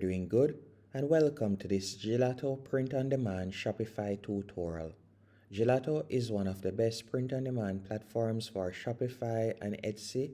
Doing good, and welcome to this Gelato print-on-demand Shopify tutorial. Gelato is one of the best print-on-demand platforms for Shopify and Etsy.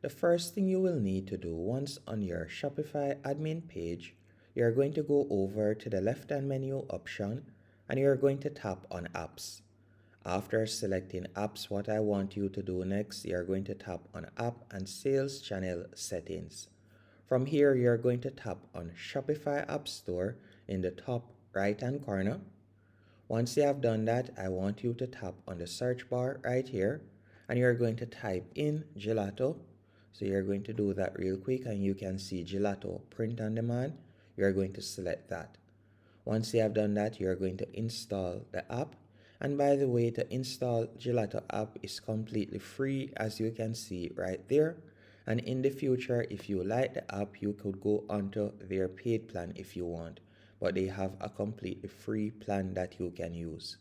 The first thing you will need to do once on your Shopify admin page, you're going to go over to the left-hand menu option and you're going to tap on Apps. After selecting Apps, what I want you to do next, you're going to tap on App and Sales Channel Settings. From here, you're going to tap on Shopify App Store in the top right hand corner. Once you have done that, I want you to tap on the search bar right here and you're going to type in Gelato. So you're going to do that real quick and you can see Gelato print on demand. You're going to select that. Once you have done that, you're going to install the app. And by the way, to install Gelato app is completely free, as you can see right there. And in the future, if you like the app, you could go onto their paid plan if you want. But they have a completely free plan that you can use.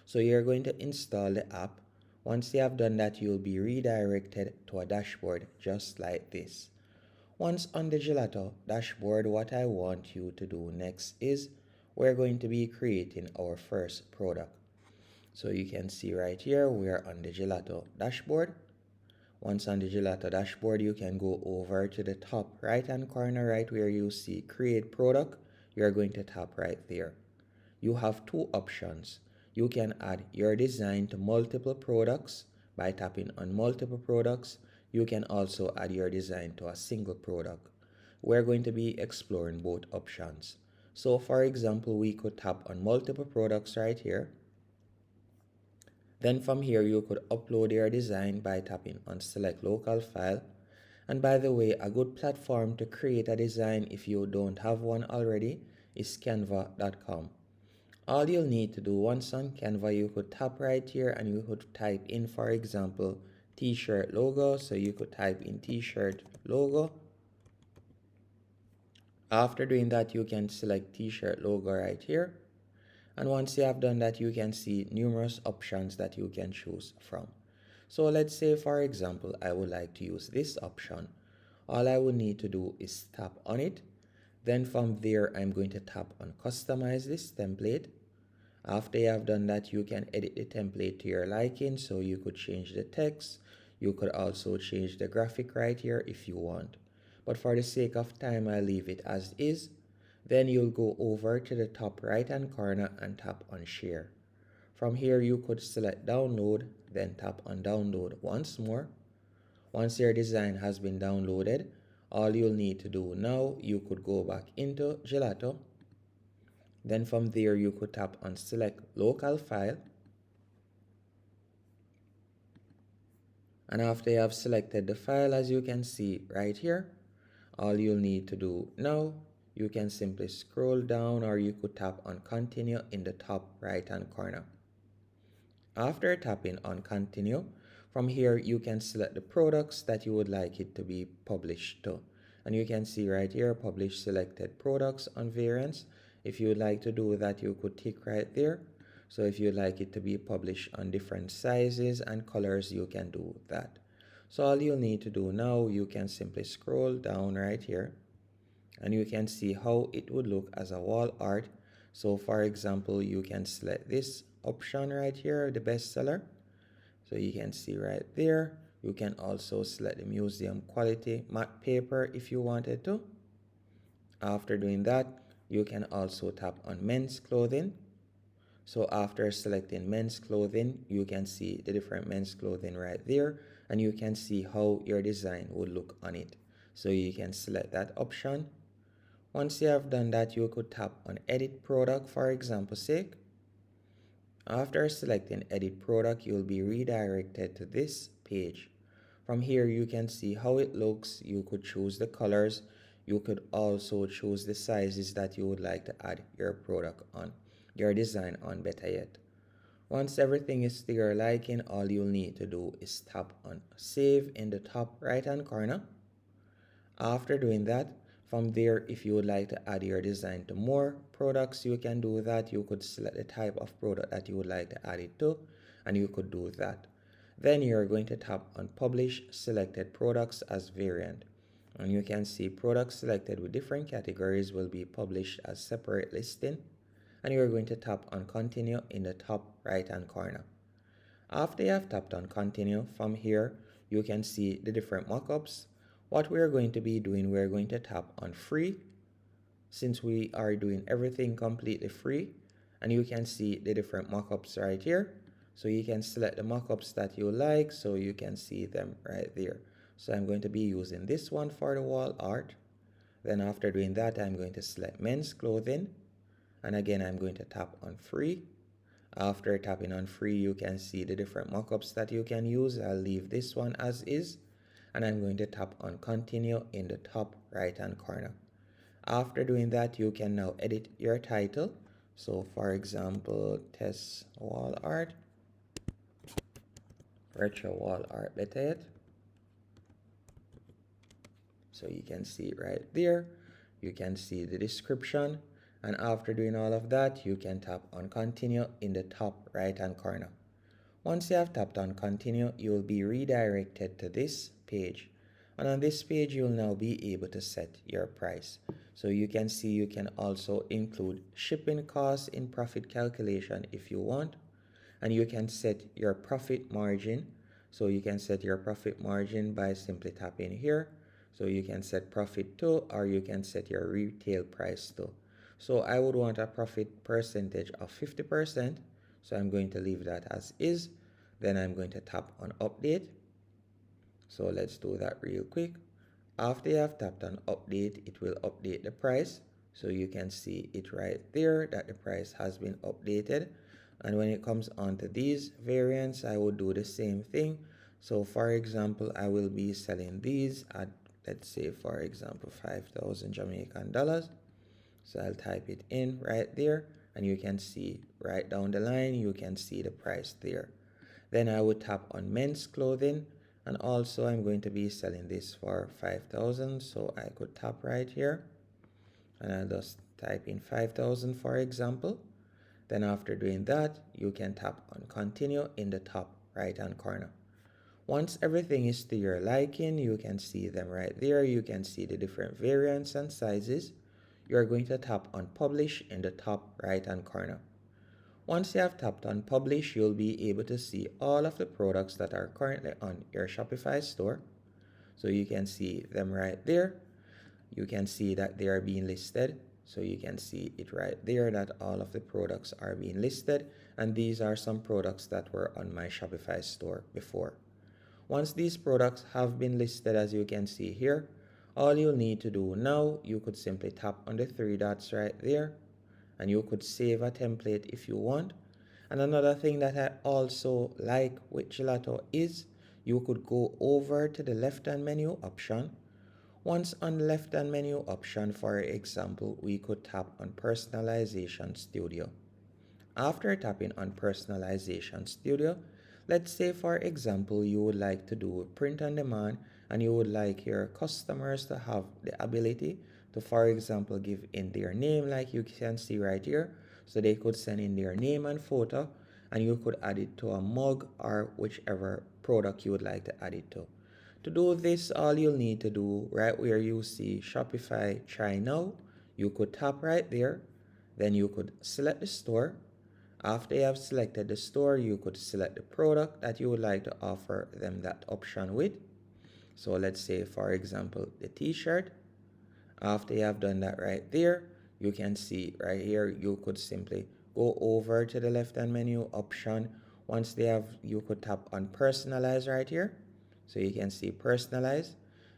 So you're going to install the app. Once you have done that, you'll be redirected to a dashboard just like this. Once on the Gelato dashboard, what I want you to do next is we're going to be creating our first product. So you can see right here, we're on the Gelato dashboard. Once on the Gelato dashboard, you can go over to the top right hand corner right where you see create product. You're going to tap right there. You have two options. You can add your design to multiple products by tapping on multiple products. You can also add your design to a single product. We're going to be exploring both options. So for example, we could tap on multiple products right here. Then from here, you could upload your design by tapping on select local file. And by the way, a good platform to create a design if you don't have one already is canva.com. All you'll need to do once on Canva, you could tap right here and you could type in, for example, t-shirt logo. So you could type in t-shirt logo. After doing that, you can select t-shirt logo right here. And once you have done that, you can see numerous options that you can choose from. So let's say, for example, I would like to use this option. All I will need to do is tap on it. Then from there, I'm going to tap on customize this template. After you have done that, you can edit the template to your liking. So you could change the text. You could also change the graphic right here if you want. But for the sake of time, I'll leave it as is. Then you'll go over to the top right hand corner and tap on share. From here, you could select download, then tap on download once more. Once your design has been downloaded, all you'll need to do now, you could go back into Gelato. Then from there, you could tap on select local file. And after you have selected the file, as you can see right here, all you'll need to do now, you can simply scroll down or you could tap on continue in the top right hand corner. After tapping on continue, from here you can select the products that you would like it to be published to. And you can see right here, publish selected products on variants. If you would like to do that, you could tick right there. So if you'd like it to be published on different sizes and colors, you can do that. So all you need to do now, you can simply scroll down right here and you can see how it would look as a wall art. So for example, you can select this option right here, the bestseller. So you can see right there. You can also select the museum quality matte paper if you wanted to. After doing that, you can also tap on men's clothing. So after selecting men's clothing, you can see the different men's clothing right there and you can see how your design would look on it. So you can select that option. Once you have done that, you could tap on edit product for example sake. After selecting edit product, you'll be redirected to this page. From here, you can see how it looks. You could choose the colors. You could also choose the sizes that you would like to add your product on, your design on better yet. Once everything is to your liking, all you'll need to do is tap on save in the top right hand corner. After doing that, from there, if you would like to add your design to more products, you can do that. You could select the type of product that you would like to add it to, and you could do that. Then you're going to tap on publish selected products as variant. And you can see products selected with different categories will be published as separate listing. And you're going to tap on continue in the top right hand corner. After you have tapped on continue, from here you can see the different mockups. What we're going to be doing, we're going to tap on free, since we are doing everything completely free. And you can see the different mockups right here. So you can select the mockups that you like, so you can see them right there. So I'm going to be using this one for the wall art. Then after doing that, I'm going to select men's clothing. And again, I'm going to tap on free. After tapping on free, you can see the different mockups that you can use. I'll leave this one as is. And I'm going to tap on continue in the top right hand corner. After doing that, you can now edit your title. So for example, test wall art, retro wall art, better yet. So you can see it right there. You can see the description. And after doing all of that, you can tap on continue in the top right hand corner. Once you have tapped on continue, you will be redirected to this page. And on this page, you'll now be able to set your price. So you can see you can also include shipping costs in profit calculation if you want. And you can set your profit margin. So you can set your profit margin by simply tapping here. So you can set profit to, or you can set your retail price to. So I would want a profit percentage of 50%. So I'm going to leave that as is. Then I'm going to tap on update. So let's do that real quick. After you have tapped on update, it will update the price. So you can see it right there that the price has been updated. And when it comes on to these variants, I will do the same thing. So for example, I will be selling these at, let's say for example, 5,000 Jamaican dollars. So I'll type it in right there, and you can see right down the line, you can see the price there. Then I would tap on men's clothing, and also I'm going to be selling this for 5,000. So I could tap right here, and I'll just type in 5,000 for example. Then after doing that, you can tap on continue in the top right hand corner. Once everything is to your liking, you can see them right there. You can see the different variants and sizes. You are going to tap on publish in the top right hand corner. Once you have tapped on publish, you'll be able to see all of the products that are currently on your Shopify store. So you can see them right there. You can see that they are being listed. So you can see it right there that all of the products are being listed. And these are some products that were on my Shopify store before. Once these products have been listed, as you can see here, all you'll need to do now, you could simply tap on the three dots right there, and you could save a template if you want. And another thing that I also like with Gelato is you could go over to the left hand menu option. Once on the left hand menu option, for example, we could tap on Personalization Studio. After tapping on Personalization Studio, let's say for example you would like to do print on demand, and you would like your customers to have the ability to, for example, give in their name like you can see right here. So they could send in their name and photo, and you could add it to a mug or whichever product you would like to add it to. To do this, all you'll need to do right where you see Shopify Try Now, you could tap right there. Then you could select the store. After you have selected the store, you could select the product that you would like to offer them that option with. So let's say, for example, the t-shirt. After you have done that right there, you can see right here, you could simply go over to the left hand menu option. Once they have, you could tap on personalize right here. So you can see personalize,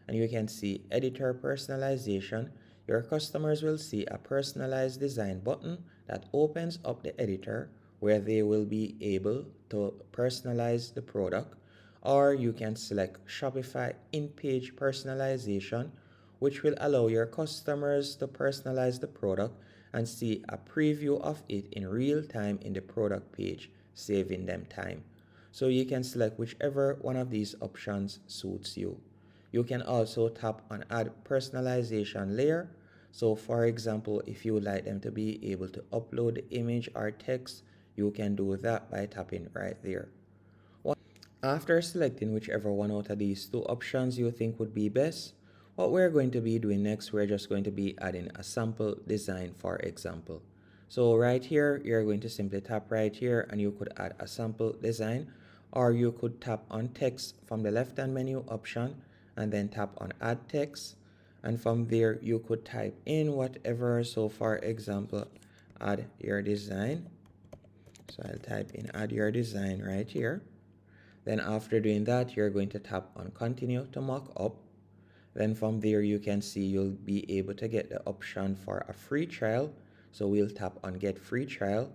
and you can see editor personalization. Your customers will see a personalized design button that opens up the editor where they will be able to personalize the product. Or you can select Shopify in-page personalization, which will allow your customers to personalize the product and see a preview of it in real time in the product page, saving them time. So you can select whichever one of these options suits you. You can also tap on add personalization layer. So for example, if you would like them to be able to upload the image or text, you can do that by tapping right there. After selecting whichever one out of these two options you think would be best, What we're going to be doing next, we're just going to be adding a sample design, for example. So right here, you're going to simply tap right here and you could add a sample design, or you could tap on text from the left hand menu option and then tap on add text. And from there, you could type in whatever. So for example, add your design. So I'll type in add your design right here. Then after doing that, you're going to tap on continue to mock up. Then from there, you can see you'll be able to get the option for a free trial. So we'll tap on get free trial.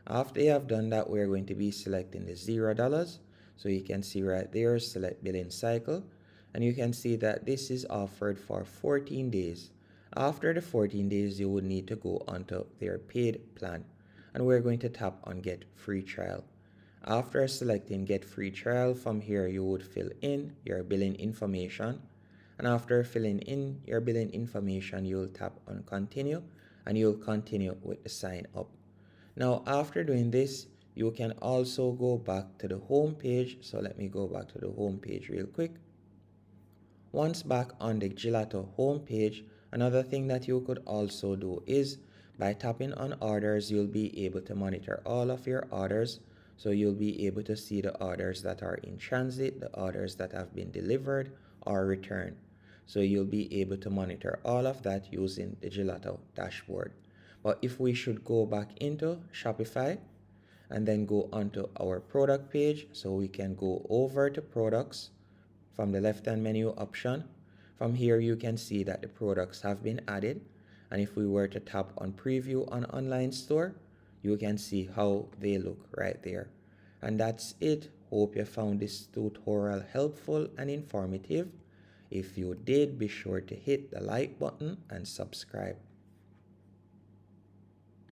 After you have done that, we're going to be selecting the $0. So you can see right there, select billing cycle. And you can see that this is offered for 14 days. After the 14 days, you would need to go onto their paid plan. And we're going to tap on get free trial. After selecting get free trial, from here you would fill in your billing information. And after filling in your billing information, you'll tap on continue and you'll continue with the sign up. Now, after doing this, you can also go back to the home page. So let me go back to the home page real quick. Once back on the Gelato home page, another thing that you could also do is by tapping on orders, you'll be able to monitor all of your orders. So you'll be able to see the orders that are in transit, the orders that have been delivered or returned. So you'll be able to monitor all of that using the Gelato dashboard. But if we should go back into Shopify and then go onto our product page, so we can go over to products from the left hand menu option. From here, you can see that the products have been added. And if we were to tap on preview on online store, you can see how they look right there. And that's it. Hope you found this tutorial helpful and informative. If you did, be sure to hit the like button and subscribe.